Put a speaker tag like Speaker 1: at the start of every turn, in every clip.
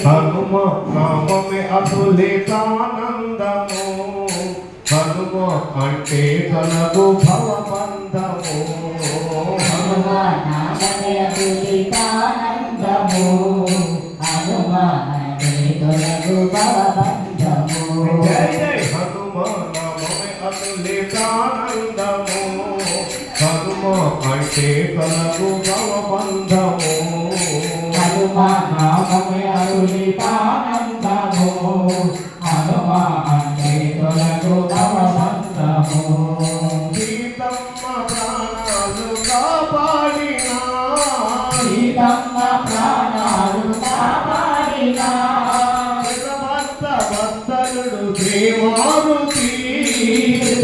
Speaker 1: హనుమ నామమే అతులితానందము హనుమ అంటే కలగు భవబంధము
Speaker 2: హనుమ నామమే అతులితానందము హనుమ అంటే కలగు భవబంధము
Speaker 1: జయ జయ హనుమ నామమే అతులితానందము హనుమ అంటే కలగు భవబంధము
Speaker 2: హనుమ నామమే అతులితానందము హనుమ అంటే కలగు భవబంధము
Speaker 1: సీతమ్మ ప్రాణాలు కాపాడినా
Speaker 2: సీతమ్మ ప్రాణాలు కాపాడినా
Speaker 1: భక్త వత్సలుడు శ్రీమారుతి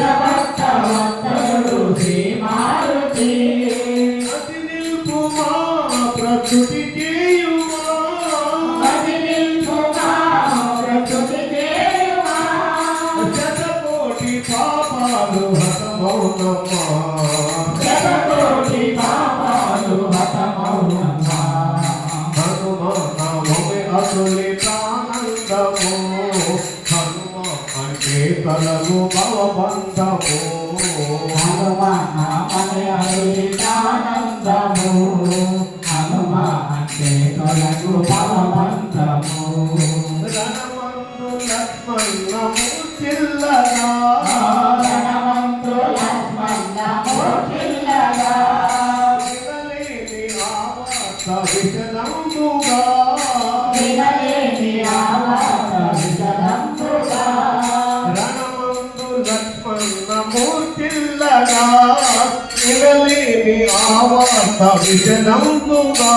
Speaker 2: భక్త వత్సలుడు శ్రీమారుతి
Speaker 1: అతి నిల్పుమా ప్రకృతి చేయుమా
Speaker 2: అతి నిల్పుమా ప్రకృతి చేయుమా
Speaker 1: శతకోటి పాపాలు హతమౌనమ్మా
Speaker 2: శతకోటి పాపాలు హతమౌనమ్మా
Speaker 1: హనుమ నామమే అతులితానందము హనుమ అంటే కలగు భవబంధము
Speaker 2: హనుమ నామమే అతులితానందము హనుమ అంటే కలగు భవబంధము
Speaker 1: రణమందు లక్ష్మణము చిల్లగా
Speaker 2: రణమందు లక్ష్మణమూర్తిల్లగా
Speaker 1: వినలేని ఆవాస విషణంబుగా
Speaker 2: వినలేని ఆవాస విషదంబుగా
Speaker 1: రణమందు లక్ష్మణమూర్తిల్లగా వినలేని ఆవాస విషణంబుగా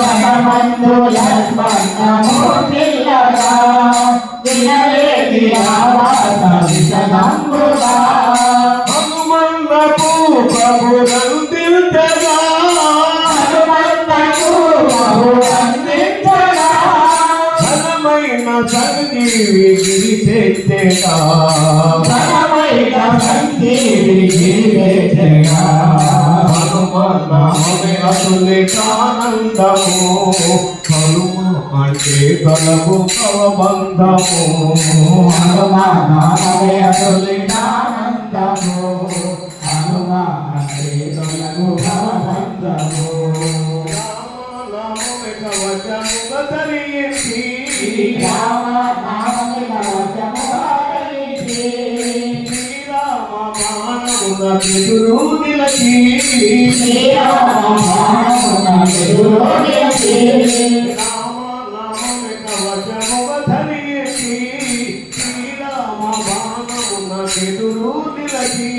Speaker 2: రణమందు లక్ష్మణమూర్తిల్లగా వినలేని ఆవాస విషదంబుగా
Speaker 1: హనుమన్నకు ప్రభురందించగా
Speaker 2: హనుమంతకు బహువందించగా
Speaker 1: ఘనమైన సంజీవి గిరితెచ్చగా
Speaker 2: ఘనమైన సంజీవి గిరితెచ్చగా
Speaker 1: హనుమ నామమే అతులితానందము హనుమ అంటే కలగు భవబంధము
Speaker 2: హనుమ నామమే అతులితానందము హనుమ అంటే కలగు భవబంధము
Speaker 1: రామనామమే కవచముగా ధరించి
Speaker 2: రామ నామమే కవచము ధరించి
Speaker 1: శ్రీరామ బాణమున ఎదురు నిలచి
Speaker 2: శ్రీరామ బాణమున ఎదురు నిలిచి
Speaker 1: రామనామమే కవచముగా ధరించి శ్రీరామ బాణమున ఎదురు నిలచి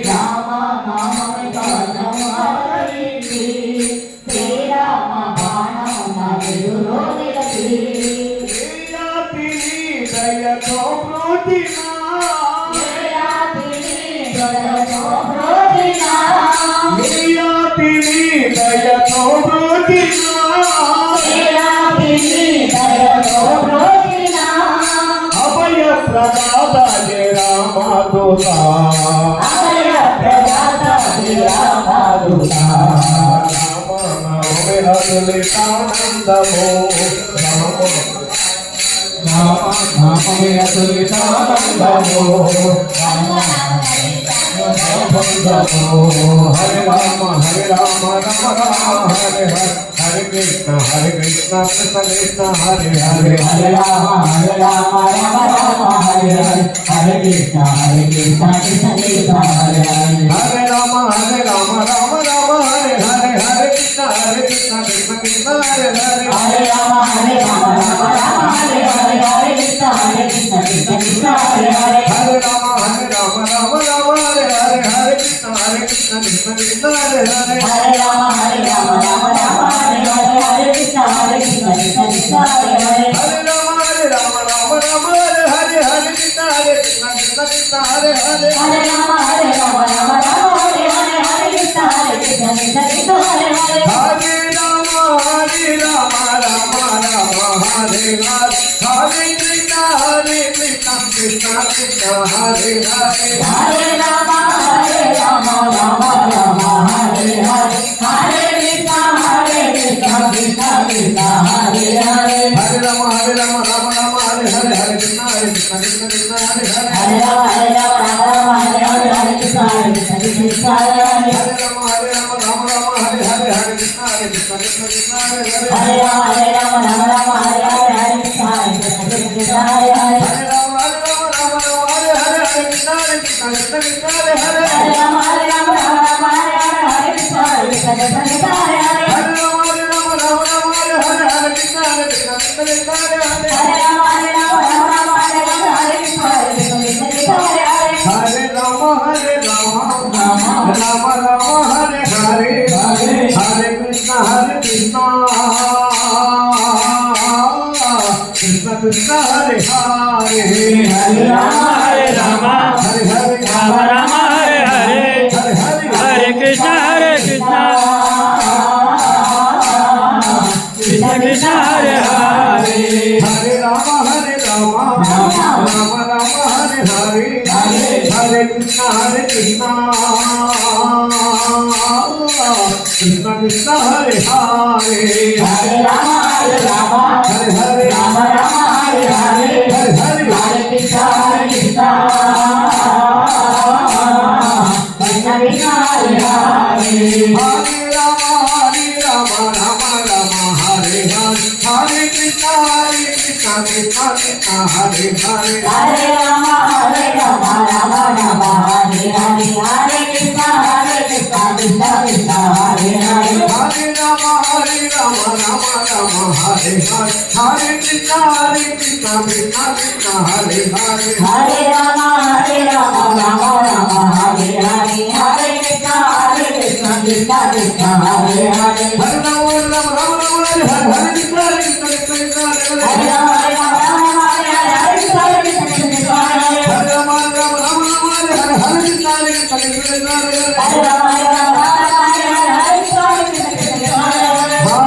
Speaker 2: రామ నామమే కవచము ధరించి శ్రీరామ బాణమున ఎదురు నిలిచి
Speaker 1: ఏయాతిని దయతో ప్రోచినా ఏయాతిని దయతో ప్రోచినా అభయ ప్రదాత జయ రామదూత రామనామమే అతులితానందము నామమే అతులితానందము Hare Rama Rama Rama Hare Hare Hare Krishna Krishna Krishna Hare Hare
Speaker 2: Hare Rama Rama Rama Hare Hare Hare Krishna Krishna Krishna Hare Hare
Speaker 1: Hare Rama Rama Rama Hare Hare Hare Krishna Krishna Krishna Hare Hare
Speaker 2: Hare Rama Rama Rama Hare Hare Hare Krishna Krishna Krishna Hare Hare
Speaker 1: Hare Rama Rama Rama Hare Hare Hare Krishna Krishna Krishna Hare Hare
Speaker 2: Hare Rama Rama Rama Hare Hare Hare Krishna Krishna Krishna Hare Hare
Speaker 1: Hare Rama Rama Hare Hare Hare Krishna Krishna Krishna Hare Hare
Speaker 2: Hare Rama Rama Rama Hare Hare Hare Krishna Krishna Krishna Hare Hare
Speaker 1: Hare Rama Rama Hare Hare Hare Krishna Krishna Krishna Hare Hare
Speaker 2: Hare Rama Rama Rama Hare Hare Hare Krishna Krishna Krishna Hare Hare
Speaker 1: Hare Hare Rama Rama Rama Hare Hare Hare Krishna Krishna Krishna Hare Hare
Speaker 2: Hare Rama Rama Rama Hare Hare Krishna Krishna Krishna Hare Hare
Speaker 1: Hare Rama Rama Rama Hare Hare Hare Krishna Krishna Krishna Hare Hare
Speaker 2: Hare Rama Rama Rama Hare Hare Krishna Krishna Krishna Hare Hare
Speaker 1: Hare Rama Rama Rama Hare Hare Hare Krishna Krishna Krishna Hare Hare
Speaker 2: Hare Rama Rama Rama Hare Hare Krishna Krishna Krishna Hare Hare
Speaker 1: Hare Rama Rama Hare Hare Hare Krishna Krishna Krishna Hare Hare
Speaker 2: Hare Rama Rama Hare Hare Krishna Krishna Krishna Hare Hare
Speaker 1: Hare Rama Rama Rama Hare Hare Hare Krishna Krishna Krishna Hare Hare
Speaker 3: Hare Rama
Speaker 1: Hare Hare
Speaker 3: Rama Rama Hare Hare
Speaker 1: Hare Hare
Speaker 3: Hare Krishna Krishna Krishna Hare Hare
Speaker 1: Hare Rama Rama Rama Hare Hare Hare Krishna Krishna Krishna Krishna Hare Hare
Speaker 2: Hare Rama
Speaker 1: Hare Hare
Speaker 2: Rama Rama Hare Hare
Speaker 1: Hare Hare
Speaker 2: Hare Krishna Krishna Krishna Krishna Hare Hare
Speaker 1: Hare Rama Rama Rama Hare Hare Hare Krishna Krishna Krishna Hare Hare
Speaker 2: Hare Rama Rama Rama Hare Hare Hare Krishna Krishna Krishna Hare Hare
Speaker 1: Hare Rama Rama Rama Hare Hare Hare Krishna Krishna Krishna Hare Hare
Speaker 2: Hare Rama Rama Rama Hare Hare Hare Krishna Krishna Krishna Hare Hare
Speaker 1: Hare Rama Rama Hare Hare Hare Krishna Krishna Hare
Speaker 2: Hare
Speaker 1: Hare
Speaker 2: Rama Rama Hare Hare Krishna Krishna Hare Hare
Speaker 1: Hare Rama Rama Hare Hare Hare Krishna Krishna Hare Hare
Speaker 2: Hare Rama Rama Hare Hare Krishna Krishna Hare Hare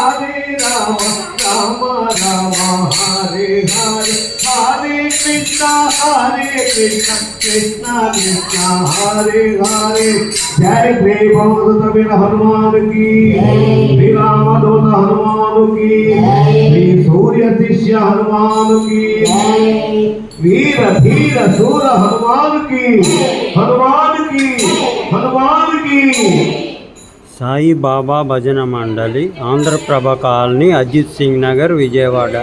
Speaker 1: Hare Rama Rama Rama Hare Hare Hare Krishna Krishna Krishna Hare Hare Jai Shri Bhavadutta Veera Hanuman ki Shri Ramadutta Hanuman ki Shri Surya Shishya Hanuman ki वीर धीर सूर हनुमान की हनुमान की हनुमान की
Speaker 3: సాయి బాబా భజన మండలి Andhraprabha colony Ajit Singh Nagar Vijayawada